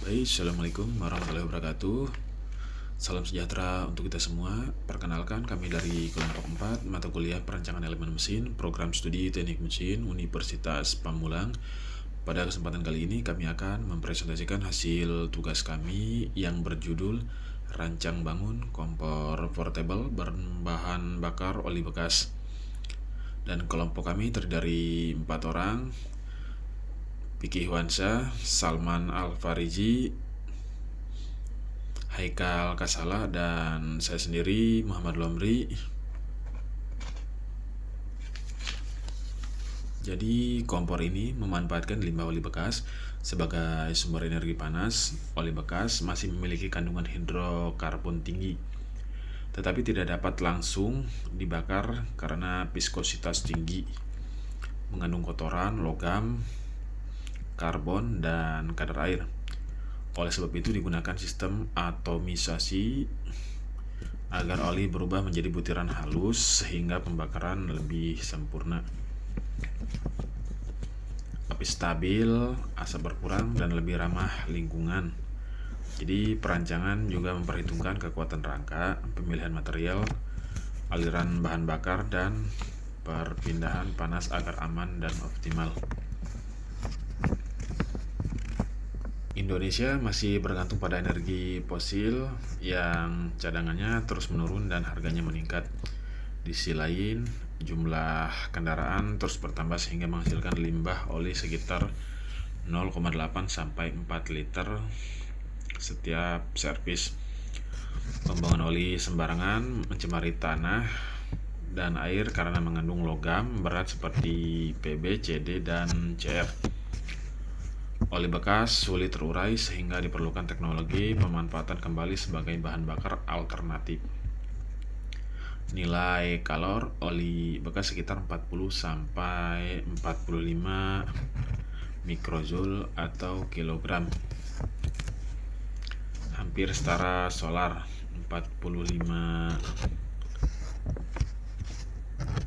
Baik, Assalamualaikum warahmatullahi wabarakatuh. Salam sejahtera untuk kita semua. Perkenalkan, kami dari kelompok 4 mata kuliah perancangan elemen mesin, program studi teknik mesin, Universitas Pamulang. Pada kesempatan kali ini kami akan mempresentasikan hasil tugas kami yang berjudul Rancang bangun kompor portable berbahan bakar oli bekas. Dan kelompok kami terdiri dari 4 orang, Vicky Ihwansyah, Salman Al-Fariji, Haikal Kasala, dan saya sendiri Muhammad Lomri. Jadi kompor ini memanfaatkan limbah oli bekas sebagai sumber energi panas. Oli bekas masih memiliki kandungan hidrokarbon tinggi, tetapi tidak dapat langsung dibakar karena viskositas tinggi, mengandung kotoran, logam, karbon, dan kadar air. Oleh sebab itu digunakan sistem atomisasi agar oli berubah menjadi butiran halus sehingga pembakaran lebih sempurna. Api stabil, asap berkurang, dan lebih ramah lingkungan. Jadi perancangan juga memperhitungkan kekuatan rangka, pemilihan material, aliran bahan bakar, dan perpindahan panas agar aman dan optimal. Indonesia masih bergantung pada energi fosil yang cadangannya terus menurun dan harganya meningkat. Di sisi lain, jumlah kendaraan terus bertambah sehingga menghasilkan limbah oli sekitar 0,8 sampai 4 liter setiap servis. Pembuangan oli sembarangan mencemari tanah dan air karena mengandung logam berat seperti Pb, Cd, dan Cr. Oli bekas sulit terurai sehingga diperlukan teknologi pemanfaatan kembali sebagai bahan bakar alternatif. Nilai kalor oli bekas sekitar 40 sampai 45 mikrojoule atau kilogram. Hampir setara solar 45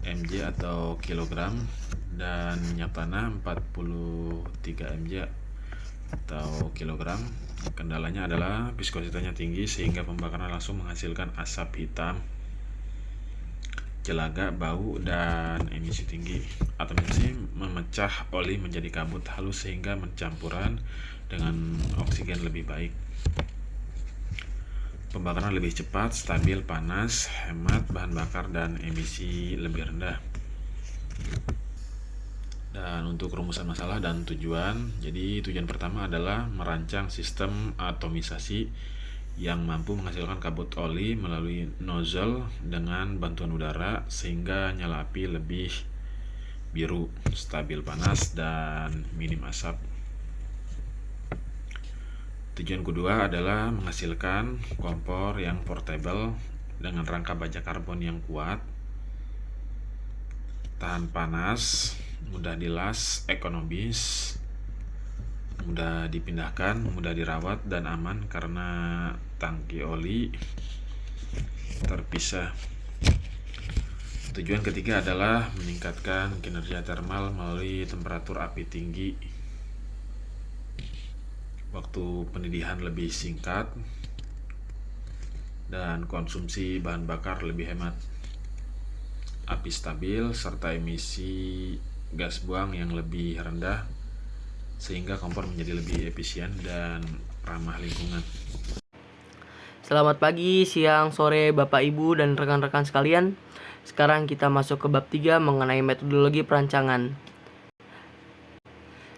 mj atau kilogram, dan minyak tanah 43 mj atau kilogram. Kendalanya adalah viskositasnya tinggi sehingga pembakaran langsung menghasilkan asap hitam, jelaga, bau, dan emisi tinggi. Atomisasi memecah oli menjadi kabut halus sehingga mencampuran dengan oksigen lebih baik. Pembakaran lebih cepat, stabil, panas, hemat bahan bakar, dan emisi lebih rendah. Dan untuk rumusan masalah dan tujuan, jadi tujuan pertama adalah merancang sistem atomisasi yang mampu menghasilkan kabut oli melalui nozzle dengan bantuan udara sehingga nyala api lebih biru, stabil panas, dan minim asap. Tujuan kedua adalah menghasilkan kompor yang portable dengan rangka baja karbon yang kuat, tahan panas, mudah dilas, ekonomis, mudah dipindahkan, mudah dirawat, dan aman karena tangki oli terpisah. Tujuan ketiga adalah meningkatkan kinerja thermal melalui temperatur api tinggi, waktu pendidihan lebih singkat, dan konsumsi bahan bakar lebih hemat, api stabil, serta emisi gas buang yang lebih rendah sehingga kompor menjadi lebih efisien dan ramah lingkungan. Selamat pagi, siang, sore, Bapak, Ibu, dan rekan-rekan sekalian. Sekarang kita masuk ke bab 3 mengenai metodologi perancangan.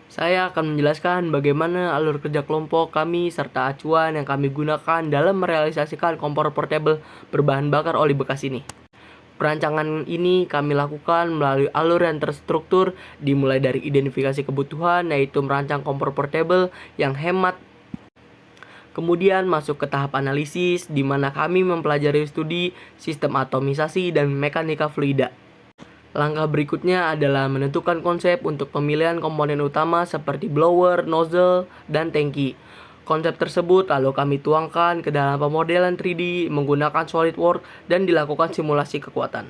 Saya akan menjelaskan bagaimana alur kerja kelompok kami serta acuan yang kami gunakan dalam merealisasikan kompor portable berbahan bakar oli bekas ini. Perancangan ini kami lakukan melalui alur yang terstruktur, dimulai dari identifikasi kebutuhan, yaitu merancang kompor portable yang hemat. Kemudian masuk ke tahap analisis, di mana kami mempelajari studi sistem atomisasi dan mekanika fluida. Langkah berikutnya adalah menentukan konsep untuk pemilihan komponen utama seperti blower, nozzle, dan tangki. Konsep tersebut lalu kami tuangkan ke dalam pemodelan 3D menggunakan SolidWorks dan dilakukan simulasi kekuatan.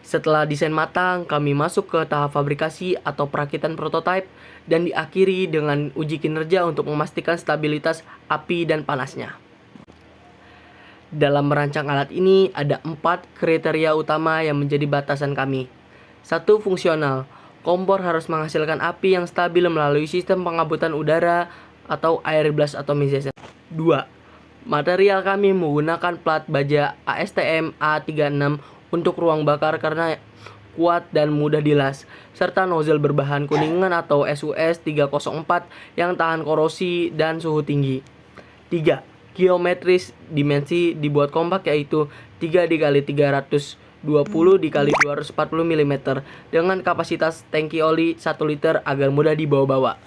Setelah desain matang, kami masuk ke tahap fabrikasi atau perakitan prototipe dan diakhiri dengan uji kinerja untuk memastikan stabilitas api dan panasnya. Dalam merancang alat ini ada 4 kriteria utama yang menjadi batasan kami. 1. Fungsional. Kompor harus menghasilkan api yang stabil melalui sistem pengabutan udara atau air blast atomization. 2. Material kami menggunakan plat baja ASTM A36 untuk ruang bakar karena kuat dan mudah dilas, serta nozzle berbahan kuningan atau SUS 304 yang tahan korosi dan suhu tinggi. 3. Geometris dimensi dibuat kompak yaitu 3 x 320 x 240 mm dengan kapasitas tangki oli 1 liter agar mudah dibawa-bawa.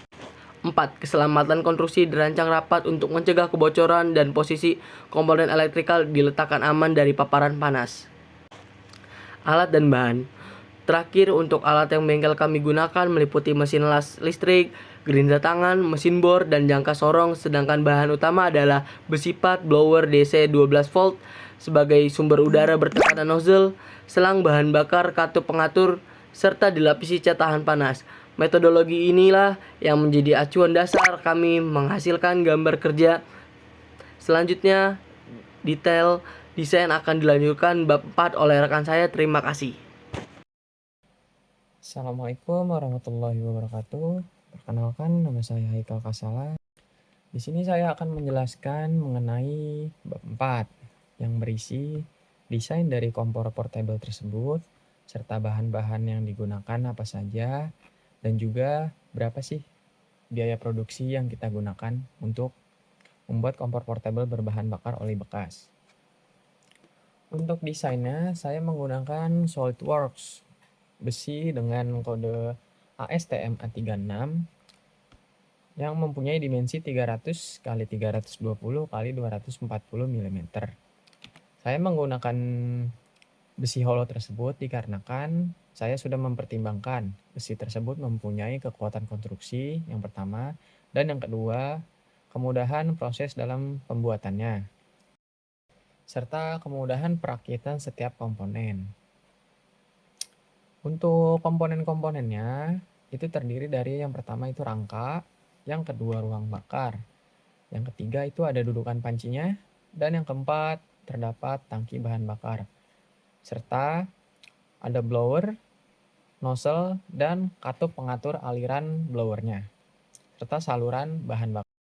4. Keselamatan konstruksi dirancang rapat untuk mencegah kebocoran dan posisi komponen elektrikal diletakkan aman dari paparan panas. Alat dan bahan. Terakhir, untuk alat yang bengkel kami gunakan meliputi mesin las listrik, gerinda tangan, mesin bor, dan jangka sorong, sedangkan bahan utama adalah besi pat blower DC 12 volt sebagai sumber udara bertekanan nozzle, selang bahan bakar, katup pengatur, serta dilapisi cat tahan panas. Metodologi inilah yang menjadi acuan dasar kami menghasilkan gambar kerja. Selanjutnya, detail desain akan dilanjutkan bab 4 oleh rekan saya. Terima kasih. Assalamualaikum warahmatullahi wabarakatuh. Perkenalkan, nama saya Haikal Kasala. Di sini saya akan menjelaskan mengenai bab 4 yang berisi desain dari kompor portable tersebut, serta bahan-bahan yang digunakan apa saja, dan juga berapa sih biaya produksi yang kita gunakan untuk membuat kompor portable berbahan bakar oli bekas. Untuk desainnya, saya menggunakan SolidWorks besi dengan kode ASTM A36 yang mempunyai dimensi 300 x 320 x 240 mm. Saya menggunakan besi hollow tersebut dikarenakan saya sudah mempertimbangkan besi tersebut mempunyai kekuatan konstruksi yang pertama, dan yang kedua, kemudahan proses dalam pembuatannya, serta kemudahan perakitan setiap komponen. Untuk komponen-komponennya itu terdiri dari yang pertama itu rangka, yang kedua ruang bakar, yang ketiga itu ada dudukan pancinya, dan yang keempat terdapat tangki bahan bakar, serta ada blower, nozzle, dan katup pengatur aliran blowernya, serta saluran bahan bakar.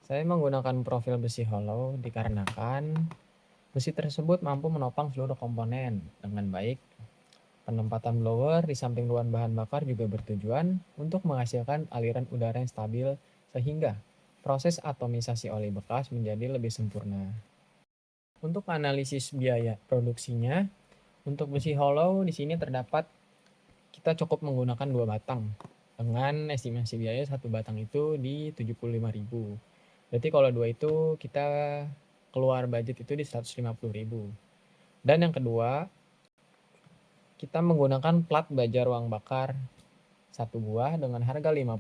Saya menggunakan profil besi hollow dikarenakan besi tersebut mampu menopang seluruh komponen dengan baik. Penempatan blower di samping ruang bahan bakar juga bertujuan untuk menghasilkan aliran udara yang stabil sehingga proses atomisasi oli bekas menjadi lebih sempurna. Untuk analisis biaya produksinya, untuk besi hollow di sini terdapat kita cukup menggunakan 2 batang dengan estimasi biaya 1 batang itu di 75.000. Berarti kalau 2 itu kita keluar budget itu di 150.000. Dan yang kedua, kita menggunakan plat baja ruang bakar 1 buah dengan harga 50.000.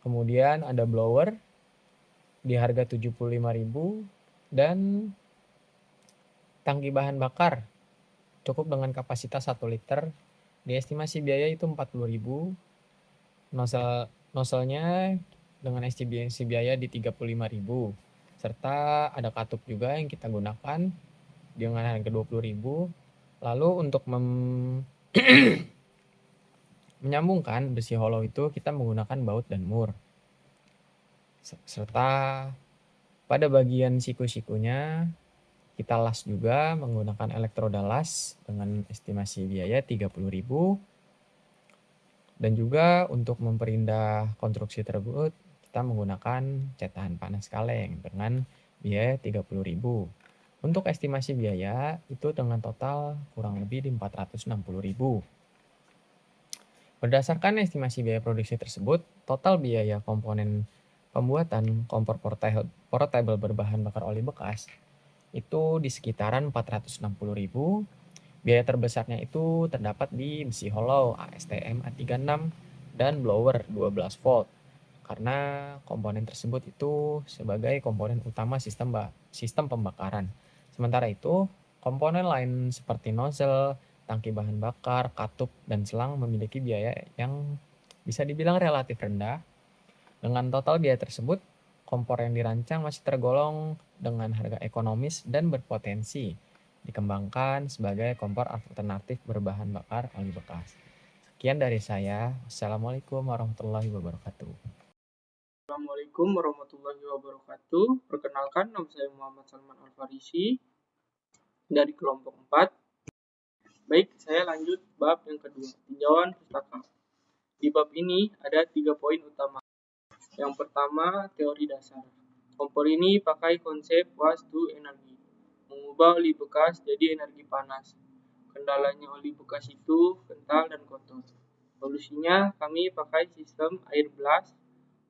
Kemudian ada blower di harga 75.000 dan tangki bahan bakar cukup dengan kapasitas 1 liter. Di estimasi biaya itu 40.000. Nozzle-nya dengan estimasi biaya di 35.000. Serta ada katup juga yang kita gunakan dengan harga 20.000. Lalu untuk menyambungkan besi hollow itu kita menggunakan baut dan mur. Serta pada bagian siku-sikunya kita las juga menggunakan elektroda las dengan estimasi biaya 30.000. Dan juga untuk memperindah konstruksi tersebut kita menggunakan cat tahan panas kaleng dengan biaya 30.000. Untuk estimasi biaya itu dengan total kurang lebih di 460.000. Berdasarkan estimasi biaya produksi tersebut, total biaya komponen pembuatan kompor portable berbahan bakar oli bekas itu di sekitaran 460.000. Biaya terbesarnya itu terdapat di besi hollow ASTM A36 dan blower 12 volt. Karena komponen tersebut itu sebagai komponen utama sistem pembakaran. Sementara itu, komponen lain seperti nozzle, tangki bahan bakar, katup, dan selang memiliki biaya yang bisa dibilang relatif rendah. Dengan total biaya tersebut, kompor yang dirancang masih tergolong dengan harga ekonomis dan berpotensi dikembangkan sebagai kompor alternatif berbahan bakar oli bekas. Sekian dari saya. Wassalamualaikum warahmatullahi wabarakatuh. Assalamualaikum warahmatullahi wabarakatuh. Perkenalkan, nama saya Muhammad Salman Al-Farisi dari kelompok 4. Baik, saya lanjut bab yang kedua, tinjauan pustaka. Di bab ini ada 3 poin utama. Yang pertama, teori dasar. Kompor ini pakai konsep waste to energy, mengubah oli bekas jadi energi panas. Kendalanya oli bekas itu kental dan kotor. Solusinya kami pakai sistem air blast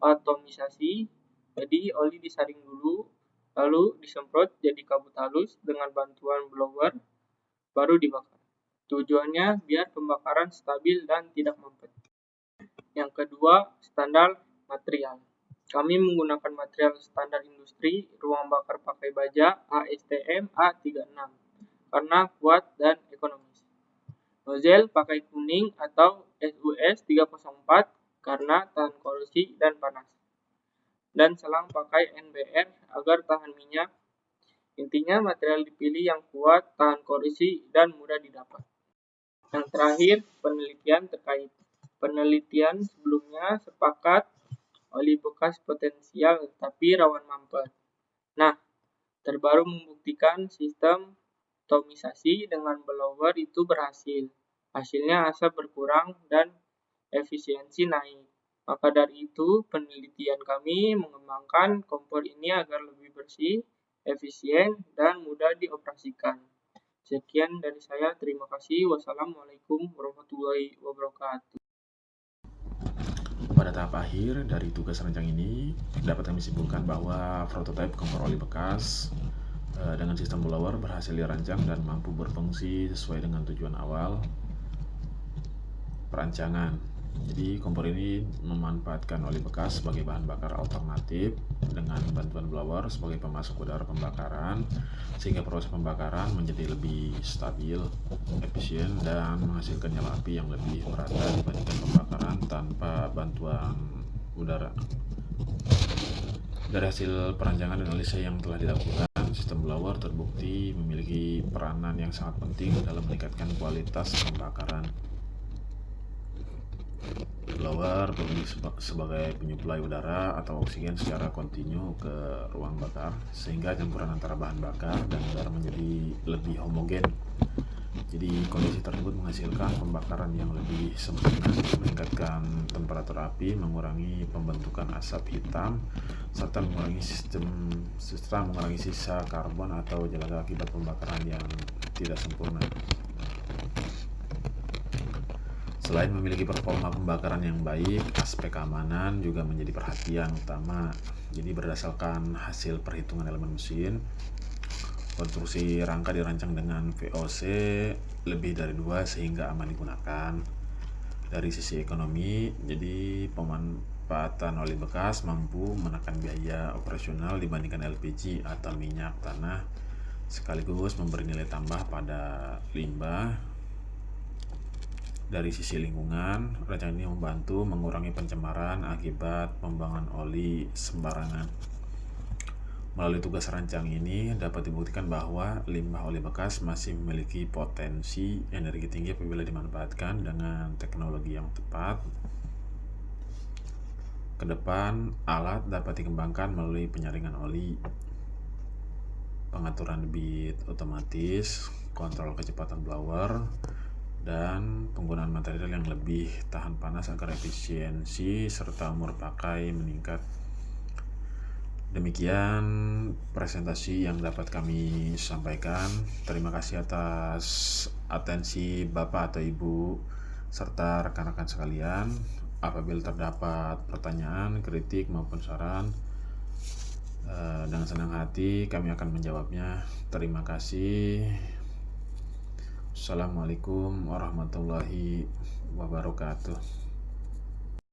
atomisasi, jadi oli disaring dulu, lalu disemprot jadi kabut halus dengan bantuan blower, baru dibakar. Tujuannya biar pembakaran stabil dan tidak mampet. Yang kedua, standar material. Kami menggunakan material standar industri, ruang bakar pakai baja ASTM A36 karena kuat dan ekonomis. Nozzle pakai kuning atau SUS 304 karena tahan korosi dan panas. Dan selang pakai NBR agar tahan minyak. Intinya material dipilih yang kuat, tahan korosi, dan mudah didapat. Yang terakhir, penelitian terkait. Penelitian sebelumnya sepakat oli bekas potensial tapi rawan mampet. Nah, terbaru membuktikan sistem atomisasi dengan blower itu berhasil. Hasilnya asap berkurang dan efisiensi naik. Maka dari itu, penelitian kami mengembangkan kompor ini agar lebih bersih, efisien, dan mudah dioperasikan. Sekian dari saya, terima kasih. Wassalamualaikum warahmatullahi wabarakatuh. Pada tahap akhir dari tugas rancang ini, dapat kami simpulkan bahwa prototipe kompor oli bekas dengan sistem blower berhasil dirancang dan mampu berfungsi sesuai dengan tujuan awal perancangan. Jadi kompor ini memanfaatkan oli bekas sebagai bahan bakar alternatif dengan bantuan blower sebagai pemasok udara pembakaran, sehingga proses pembakaran menjadi lebih stabil, efisien, dan menghasilkan nyala api yang lebih merata dibandingkan pembakaran tanpa bantuan udara. Dari hasil perancangan dan analisa yang telah dilakukan, sistem blower terbukti memiliki peranan yang sangat penting dalam meningkatkan kualitas pembakaran. Blower berfungsi sebagai penyuplai udara atau oksigen secara kontinu ke ruang bakar, sehingga campuran antara bahan bakar dan udara menjadi lebih homogen. Jadi kondisi tersebut menghasilkan pembakaran yang lebih sempurna, meningkatkan temperatur api, mengurangi pembentukan asap hitam, serta mengurangi sisa karbon atau jalur akibat pembakaran yang tidak sempurna. Selain memiliki performa pembakaran yang baik, aspek keamanan juga menjadi perhatian utama. Jadi berdasarkan hasil perhitungan elemen mesin, konstruksi rangka dirancang dengan VOC lebih dari 2 sehingga aman digunakan. Dari sisi ekonomi, jadi pemanfaatan oli bekas mampu menekan biaya operasional dibandingkan LPG atau minyak tanah, sekaligus memberi nilai tambah pada limbah. Dari sisi lingkungan, rancangan ini membantu mengurangi pencemaran akibat pembuangan oli sembarangan. Melalui tugas rancang ini dapat dibuktikan bahwa limbah oli bekas masih memiliki potensi energi tinggi apabila dimanfaatkan dengan teknologi yang tepat. Kedepan, alat dapat dikembangkan melalui penyaringan oli, pengaturan debit otomatis, kontrol kecepatan blower, dan penggunaan material yang lebih tahan panas agar efisiensi serta umur pakai meningkat. Demikian presentasi yang dapat kami sampaikan. Terima kasih atas atensi Bapak atau Ibu serta rekan-rekan sekalian. Apabila terdapat pertanyaan, kritik maupun saran, dengan senang hati kami akan menjawabnya. Terima kasih. Assalamualaikum warahmatullahi wabarakatuh.